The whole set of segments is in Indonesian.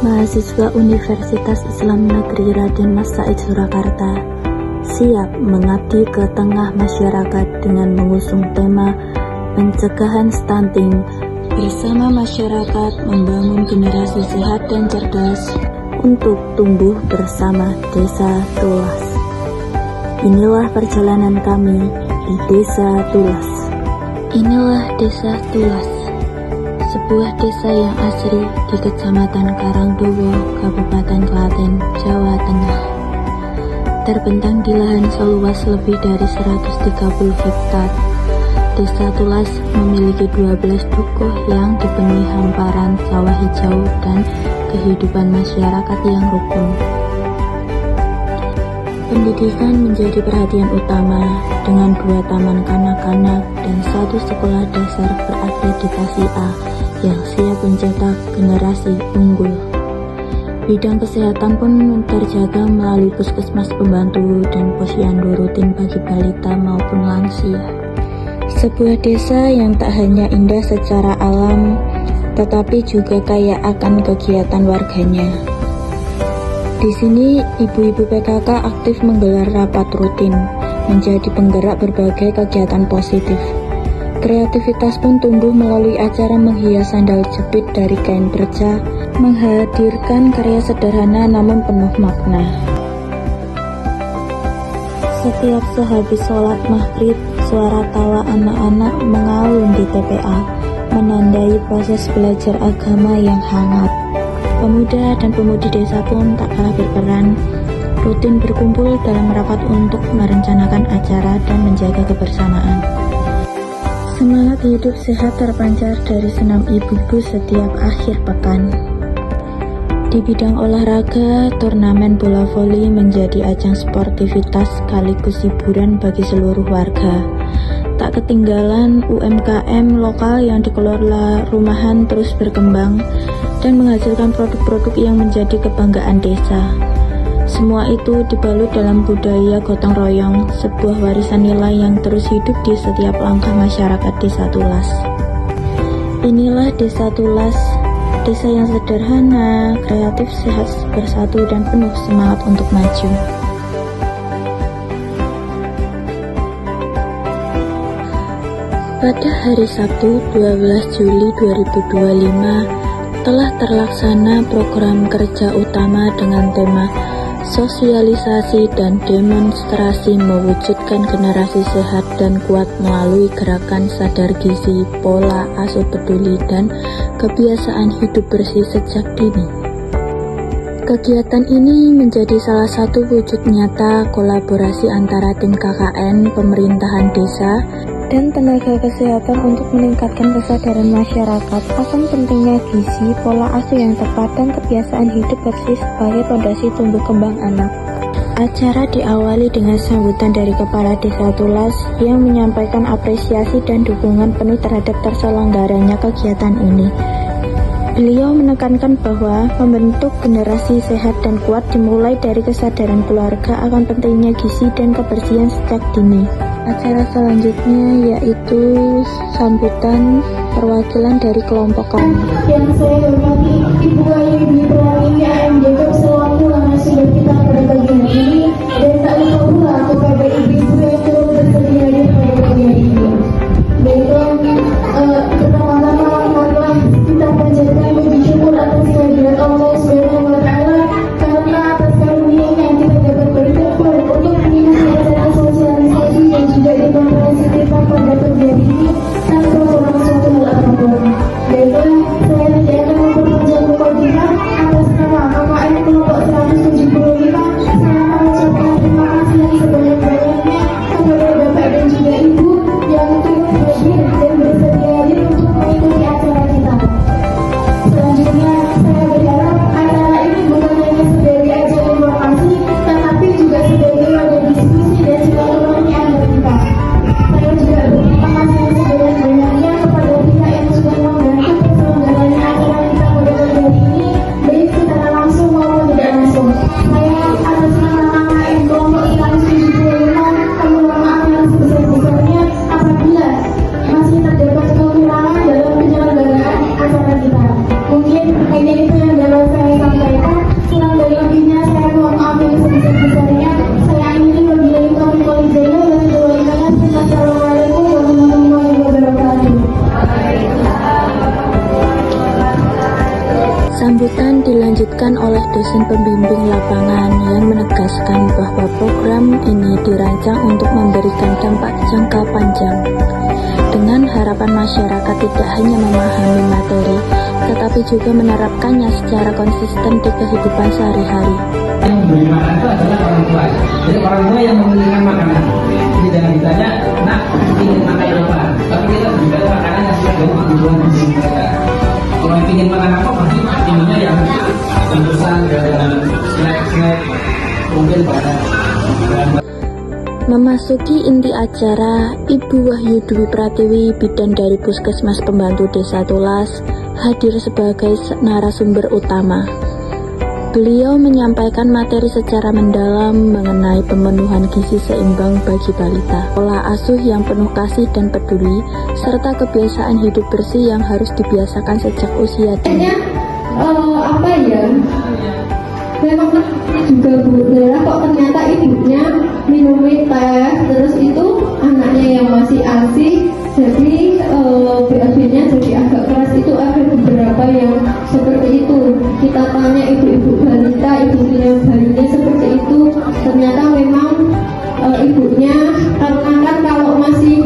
Mahasiswa Universitas Islam Negeri Raden Mas Said Surakarta siap mengabdi ke tengah masyarakat dengan mengusung tema pencegahan stunting bersama masyarakat membangun generasi sehat dan cerdas untuk tumbuh bersama Desa Tulas. Inilah perjalanan kami di Desa Tulas. Inilah Desa Tulas, sebuah desa yang asri di Kecamatan Karangdowo, Kabupaten Klaten, Jawa Tengah. Terbentang di lahan seluas lebih dari 130 hektar, Desa Tulas memiliki 12 dukuh yang dipenuhi hamparan sawah hijau dan kehidupan masyarakat yang rukun. Pendidikan menjadi perhatian utama dengan 2 taman kanak-kanak dan 1 sekolah dasar berakreditasi A yang siap mencetak generasi unggul. Bidang kesehatan pun terjaga melalui puskesmas pembantu dan posyandu rutin bagi balita maupun lansia. Sebuah desa yang tak hanya indah secara alam, tetapi juga kaya akan kegiatan warganya. Di sini, ibu-ibu PKK aktif menggelar rapat rutin, menjadi penggerak berbagai kegiatan positif. Kreativitas pun tumbuh melalui acara menghias sandal jepit dari kain perca, menghadirkan karya sederhana namun penuh makna. Setiap sehabis sholat maghrib, suara tawa anak-anak mengalun di TPA, menandai proses belajar agama yang hangat. Pemuda dan pemudi desa pun tak kalah berperan, rutin berkumpul dalam rapat untuk merencanakan acara dan menjaga kebersamaan. Semangat hidup sehat terpancar dari senam ibu-ibu setiap akhir pekan. Di bidang olahraga, turnamen bola voli menjadi ajang sportivitas sekaligus hiburan bagi seluruh warga. Tak ketinggalan, UMKM lokal yang dikelola rumahan terus berkembang dan menghasilkan produk-produk yang menjadi kebanggaan desa. Semua itu dibalut dalam budaya gotong royong, sebuah warisan nilai yang terus hidup di setiap langkah masyarakat Desa Tulas. Inilah Desa Tulas, desa yang sederhana, kreatif, sehat, bersatu, dan penuh semangat untuk maju. Pada hari Sabtu 12 Juli 2025 telah terlaksana program kerja utama dengan tema sosialisasi dan demonstrasi mewujudkan generasi sehat dan kuat melalui gerakan sadar gizi, pola asuh peduli, dan kebiasaan hidup bersih sejak dini. Kegiatan ini menjadi salah satu wujud nyata kolaborasi antara tim KKN, pemerintahan desa, dan tenaga kesehatan untuk meningkatkan kesadaran masyarakat akan pentingnya gizi, pola asuh yang tepat, dan kebiasaan hidup bersih sebagai fondasi tumbuh kembang anak. Acara diawali dengan sambutan dari Kepala Desa Tulas yang menyampaikan apresiasi dan dukungan penuh terhadap terselenggaranya kegiatan ini. Beliau menekankan bahwa membentuk generasi sehat dan kuat dimulai dari kesadaran keluarga akan pentingnya gizi dan kebersihan sejak dini. Acara selanjutnya yaitu sambutan perwakilan dari kelompok kami. Yang saya hormati Ibu Ayu Dwi Praniwi AMDK selaku narasumber kita pada pagi hari ini, dan tak lupa pula kepada ibu-ibu yang turut bersedia hadir pada pagi hari ini. Baiklah, pertama-tama marilah kita panjatkan puji syukur atas kehadirat Allah Subhanahu wa Ta'ala karena atas karunia yang kita dapat bersyukur untuk mengikuti acara sosialisasi dan juga demonstrasi kita pada pagi hari ini tanpa kurang suatu hal apapun. Baiklah, saya tidak akan memperpanjang mukadimah atas nama KKN yang menegaskan bahwa program ini dirancang untuk memberikan dampak jangka panjang, dengan harapan masyarakat tidak hanya memahami materi, tetapi juga menerapkannya secara konsisten di kehidupan sehari-hari. Yang memberi makan itu adalah orang tua. Jadi orang tua yang memberikan makanan. Jadi jangan ditanya, nak ingin makan apa? Tapi kita berikan makanan yang sesuai dengan kebutuhan hidup mereka. Kalau yang ingin makan apa, pasti inginnya yang bungkusan dan snack-snack, mungkin pada. Memasuki inti acara, Ibu Wahyu Dwi Pratiwi, bidan dari Puskesmas Pembantu Desa Tulas, hadir sebagai narasumber utama. Beliau menyampaikan materi secara mendalam mengenai pemenuhan gizi seimbang bagi balita, pola asuh yang penuh kasih dan peduli, serta kebiasaan hidup bersih yang harus dibiasakan sejak usia dini. Memang juga Bu Dara kok ternyata ibunya minum teh, terus itu anaknya yang masih ASI, jadi BAB-nya jadi agak keras. Itu ada beberapa yang seperti itu. Kita tanya ibu-ibu balita, ibunya bayinya seperti itu, ternyata memang ibunya, karena kan kalau masih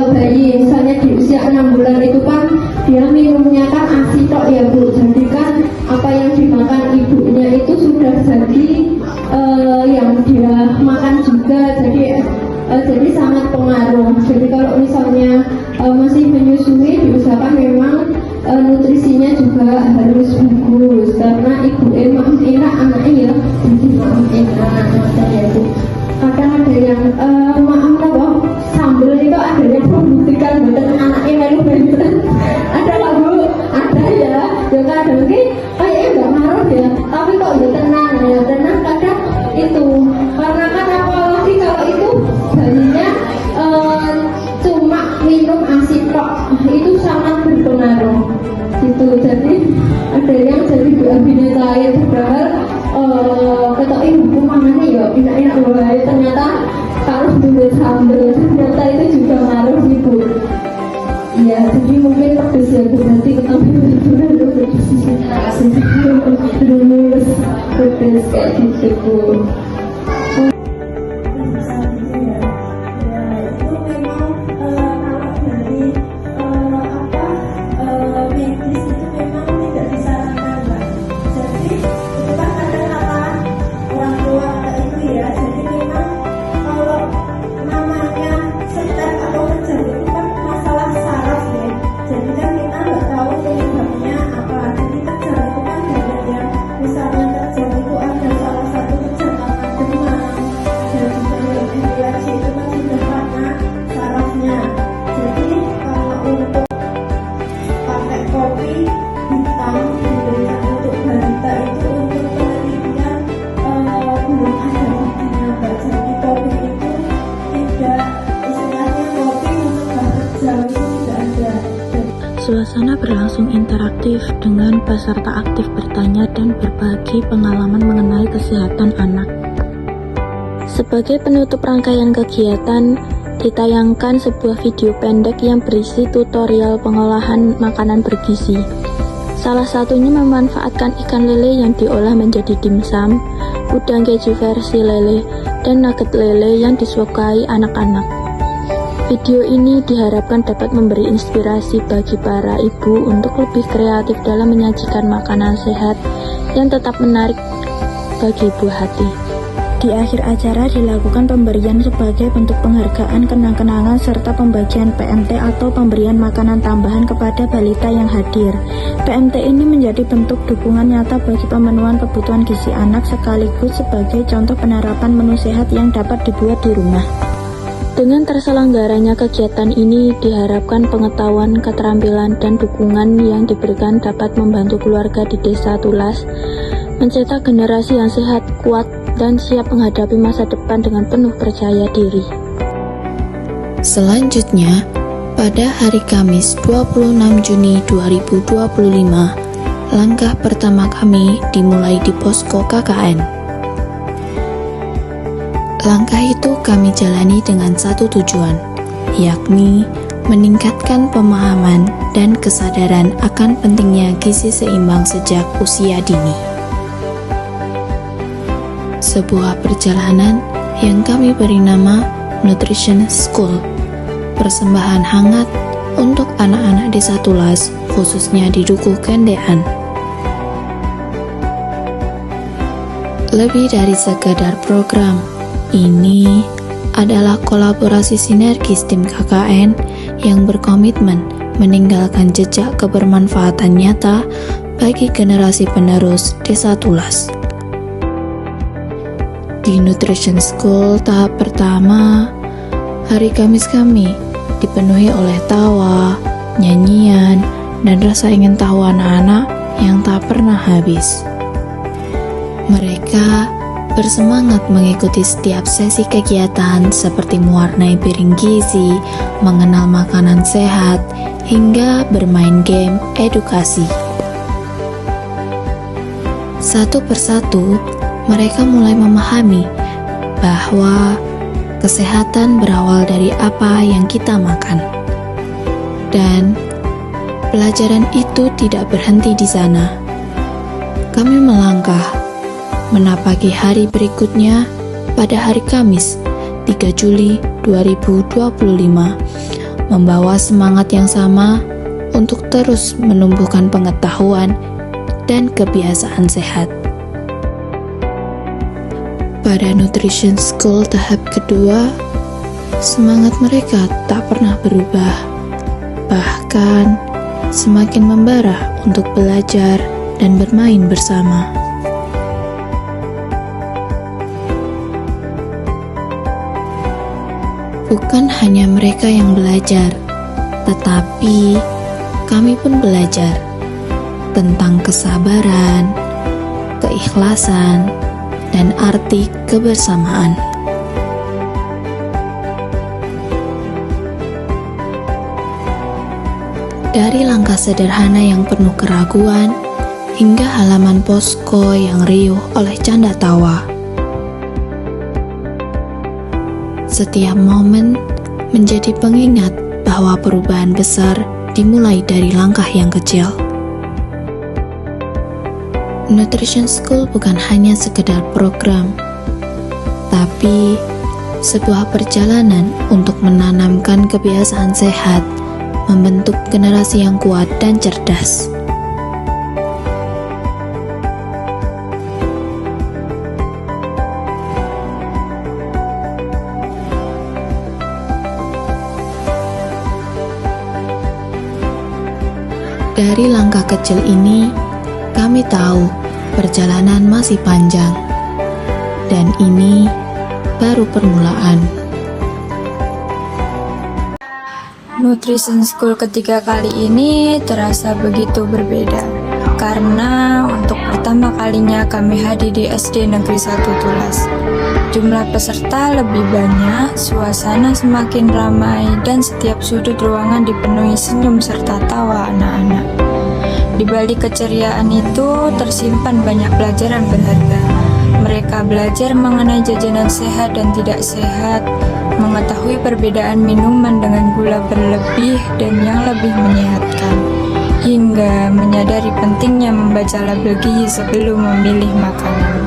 bayi misalnya di usia 6 bulan itu kan dia minumnya kan ASI tok ya Bu, jadi kan apa yang dimakan ibunya itu sudah jadi yang dia makan juga, jadi sangat pengaruh. Jadi kalau misalnya masih menyusui, diusahakan memang nutrisinya juga harus bagus, karena ibu emang enak anaknya ya, jadi maaf enak ya Bu. Kadang ada yang sambal itu ada yang membuktikan betul anaknya melu beneran. Ada nggak Bu? Ada ya. Ya kadang mungkin kayaknya nggak ngaruh ya, tapi kok ya tenang kadang itu. Karena kan apalagi kalau itu bayinya cuma minum ASI tok, itu sangat berpengaruh. Gitu. Jadi ada yang jadi BAB-nya lain padahal ketok ibu mangannya ya enak-enak banget, ternyata kalau dulu sambal ternyata itu juga ngaruh sih Bu. Ya, jadi mungkin pedes ya Bu, nanti ketemu dulu lulus pedes kayak gitu Bu. Suasana berlangsung interaktif dengan peserta aktif bertanya dan berbagi pengalaman mengenai kesehatan anak. Sebagai penutup rangkaian kegiatan, ditayangkan sebuah video pendek yang berisi tutorial pengolahan makanan bergizi. Salah satunya memanfaatkan ikan lele yang diolah menjadi dimsum, udang keju versi lele, dan nugget lele yang disukai anak-anak. Video ini diharapkan dapat memberi inspirasi bagi para ibu untuk lebih kreatif dalam menyajikan makanan sehat yang tetap menarik bagi buah hati. Di akhir acara dilakukan pemberian sebagai bentuk penghargaan, kenang-kenangan, serta pembagian PMT atau pemberian makanan tambahan kepada balita yang hadir. PMT ini menjadi bentuk dukungan nyata bagi pemenuhan kebutuhan gizi anak sekaligus sebagai contoh penerapan menu sehat yang dapat dibuat di rumah. Dengan terselenggaranya kegiatan ini diharapkan pengetahuan, keterampilan, dan dukungan yang diberikan dapat membantu keluarga di Desa Tulas mencetak generasi yang sehat, kuat, dan siap menghadapi masa depan dengan penuh percaya diri. Selanjutnya, pada hari Kamis 26 Juni 2025, langkah pertama kami dimulai di posko KKN. Langkah itu kami jalani dengan satu tujuan, yakni meningkatkan pemahaman dan kesadaran akan pentingnya gizi seimbang sejak usia dini. sebuah perjalanan yang kami beri nama Nutrition School. Persembahan hangat untuk anak-anak Desa Tulas, khususnya di Dukuh Kendean. Lebih dari sekedar program, ini adalah kolaborasi sinergis tim KKN yang berkomitmen meninggalkan jejak kebermanfaatan nyata bagi generasi penerus Desa Tulas. Di Nutrition School tahap pertama, hari Kamis kami dipenuhi oleh tawa, nyanyian, dan rasa ingin tahu anak-anak yang tak pernah habis. Mereka bersemangat mengikuti setiap sesi kegiatan seperti mewarnai piring gizi, mengenal makanan sehat, hingga bermain game edukasi. Satu persatu, mereka mulai memahami bahwa kesehatan berawal dari apa yang kita makan. Dan pelajaran itu tidak berhenti di sana. Kami melangkah menapaki hari berikutnya pada hari Kamis 3 Juli 2025, membawa semangat yang sama untuk terus menumbuhkan pengetahuan dan kebiasaan sehat. Pada Nutrition School tahap kedua, semangat mereka tak pernah berubah, bahkan semakin membara untuk belajar dan bermain bersama. Bukan hanya mereka yang belajar, tetapi kami pun belajar tentang kesabaran, keikhlasan, dan arti kebersamaan. Dari langkah sederhana yang penuh keraguan, hingga halaman posko yang riuh oleh canda tawa. Setiap momen menjadi pengingat bahwa perubahan besar dimulai dari langkah yang kecil. Nutrition School bukan hanya sekedar program, tapi sebuah perjalanan untuk menanamkan kebiasaan sehat, membentuk generasi yang kuat dan cerdas. Dari langkah kecil ini, kami tahu perjalanan masih panjang, dan ini baru permulaan. Nutrition School ketiga kali ini terasa begitu berbeda, karena untuk pertama kalinya kami hadir di SD Negeri 1 Tulas. Jumlah peserta lebih banyak, suasana semakin ramai, dan setiap sudut ruangan dipenuhi senyum serta tawa anak-anak. Di balik keceriaan itu tersimpan banyak pelajaran berharga. Mereka belajar mengenai jajanan sehat dan tidak sehat, mengetahui perbedaan minuman dengan gula berlebih dan yang lebih menyehatkan, hingga menyadari pentingnya membaca label gizi sebelum memilih makanan.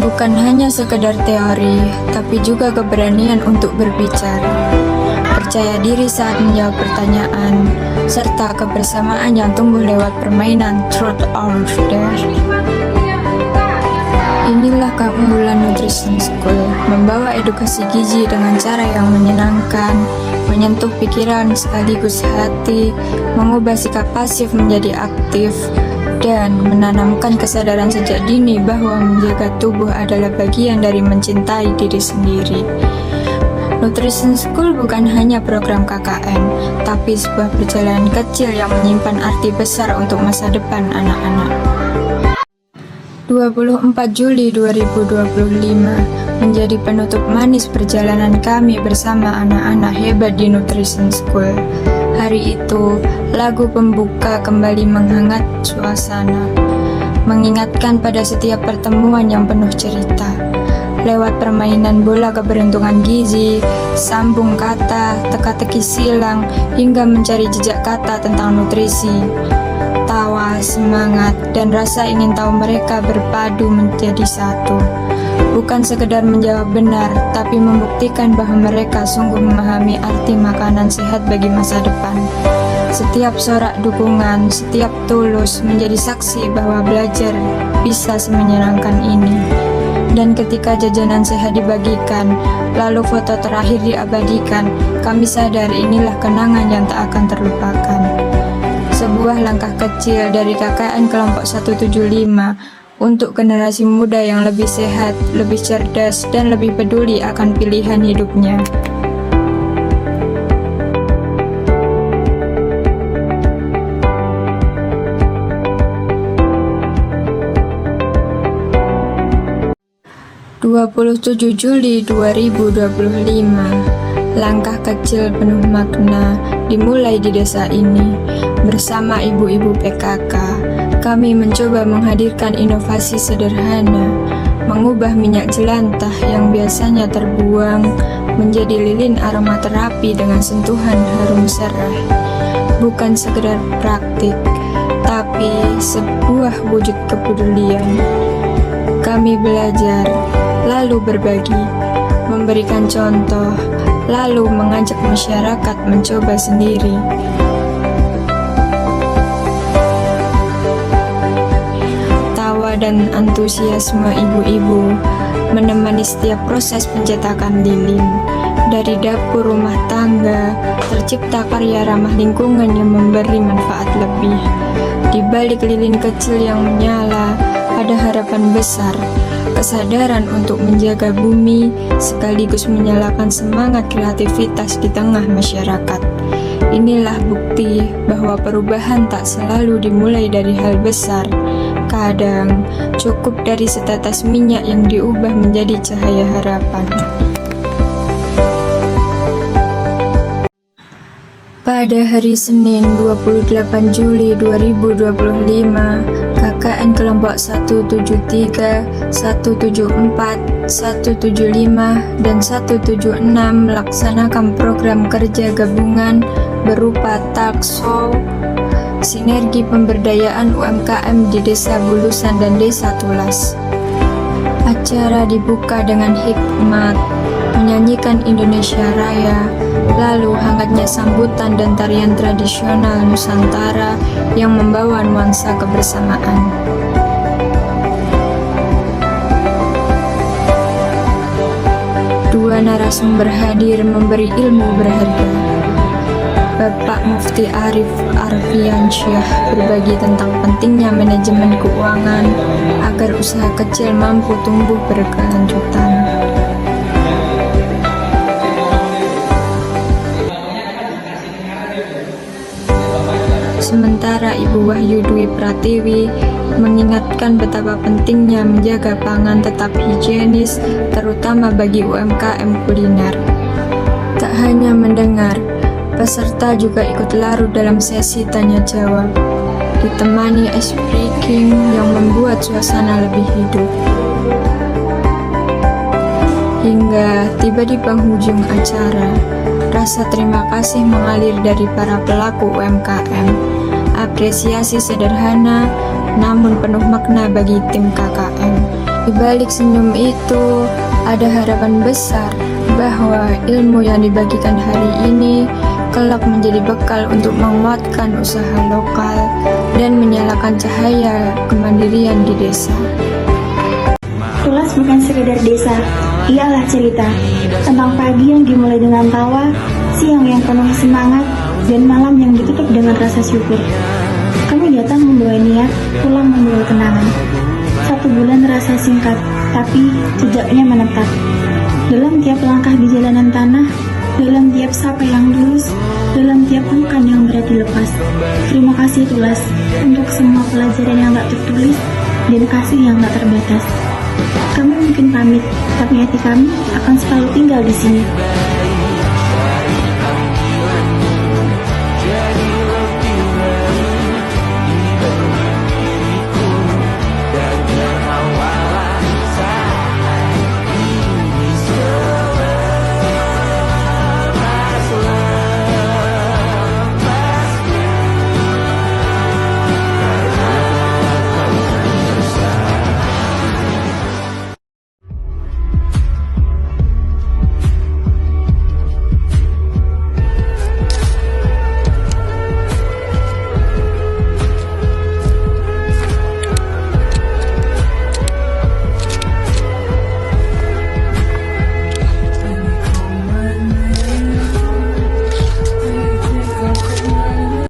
Bukan hanya sekedar teori, tapi juga keberanian untuk berbicara, percaya diri saat menjawab pertanyaan, serta kebersamaan yang tumbuh lewat permainan Truth or Dare. Inilah keunggulan Nutrition School, membawa edukasi gizi dengan cara yang menyenangkan, menyentuh pikiran sekaligus hati, mengubah sikap pasif menjadi aktif, dan menanamkan kesadaran sejak dini bahwa menjaga tubuh adalah bagian dari mencintai diri sendiri. Nutrition School bukan hanya program KKN, tapi sebuah perjalanan kecil yang menyimpan arti besar untuk masa depan anak-anak. 24 Juli 2025 menjadi penutup manis perjalanan kami bersama anak-anak hebat di Nutrition School. Hari itu, lagu pembuka kembali menghangat suasana, mengingatkan pada setiap pertemuan yang penuh cerita. Lewat permainan bola keberuntungan gizi, sambung kata, teka-teki silang, hingga mencari jejak kata tentang nutrisi. Tawa semangat, dan rasa ingin tahu mereka berpadu menjadi satu. Bukan sekedar menjawab benar, tapi membuktikan bahwa mereka sungguh memahami arti makanan sehat bagi masa depan. Setiap sorak dukungan, setiap tulus menjadi saksi bahwa belajar bisa semenyenangkan ini. Dan ketika jajanan sehat dibagikan, lalu foto terakhir diabadikan, kami sadar inilah kenangan yang tak akan terlupakan. Sebuah langkah kecil dari KKN kelompok 175 untuk generasi muda yang lebih sehat, lebih cerdas, dan lebih peduli akan pilihan hidupnya. (27 Juli 2025) Langkah kecil penuh makna dimulai di desa ini. Bersama ibu-ibu PKK, kami mencoba menghadirkan inovasi sederhana, mengubah minyak jelantah yang biasanya terbuang menjadi lilin aromaterapi dengan sentuhan harum serai. Bukan sekedar praktik, tapi sebuah wujud kepedulian. Kami belajar, lalu berbagi, memberikan contoh, lalu mengajak masyarakat mencoba sendiri. Tawa dan antusiasme ibu-ibu menemani setiap proses pencetakan lilin. Dari dapur rumah tangga, tercipta karya ramah lingkungan yang memberi manfaat lebih. Di balik lilin kecil yang menyala, ada harapan besar, kesadaran untuk menjaga bumi, sekaligus menyalakan semangat kreativitas di tengah masyarakat. Inilah bukti bahwa perubahan tak selalu dimulai dari hal besar. Kadang cukup dari setetes minyak yang diubah menjadi cahaya harapan. Pada hari Senin 28 Juli 2025, KKN kelompok 173, 174, 175, dan 176 melaksanakan program kerja gabungan berupa talk show sinergi pemberdayaan UMKM di Desa Bulusan dan Desa Tulas. Acara dibuka dengan hikmat, menyanyikan Indonesia Raya, lalu hangatnya sambutan dan tarian tradisional Nusantara yang membawa nuansa kebersamaan. Dua narasumber hadir memberi ilmu berharga. Bapak Mufti Arif Arfiansyah berbagi tentang pentingnya manajemen keuangan agar usaha kecil mampu tumbuh berkelanjutan. Sementara Ibu Wahyu Dwi Pratiwi mengingatkan betapa pentingnya menjaga pangan tetap higienis, terutama bagi UMKM kuliner. Tak hanya mendengar, peserta juga ikut larut dalam sesi tanya jawab, ditemani ice breaking yang membuat suasana lebih hidup. Hingga tiba di penghujung acara, rasa terima kasih mengalir dari para pelaku UMKM. Apresiasi sederhana namun penuh makna bagi tim KKN. Di balik senyum itu, ada harapan besar bahwa ilmu yang dibagikan hari ini kelak menjadi bekal untuk menguatkan usaha lokal dan menyalakan cahaya kemandirian di desa. Tulas bukan sekedar desa, ialah cerita tentang pagi yang dimulai dengan tawa, siang yang penuh semangat, dan malam yang ditutup dengan rasa syukur. Kami datang membawa niat, pulang membawa kenangan. 1 bulan terasa singkat, tapi jejaknya menetap. Dalam tiap langkah di jalanan tanah, dalam tiap sapa yang tulus, dalam tiap ungkapan yang berat dilepas. Terima kasih Tulas untuk semua pelajaran yang tak tertulis dan kasih yang tak terbatas. Kami mungkin pamit, tapi hati kami akan selalu tinggal di sini.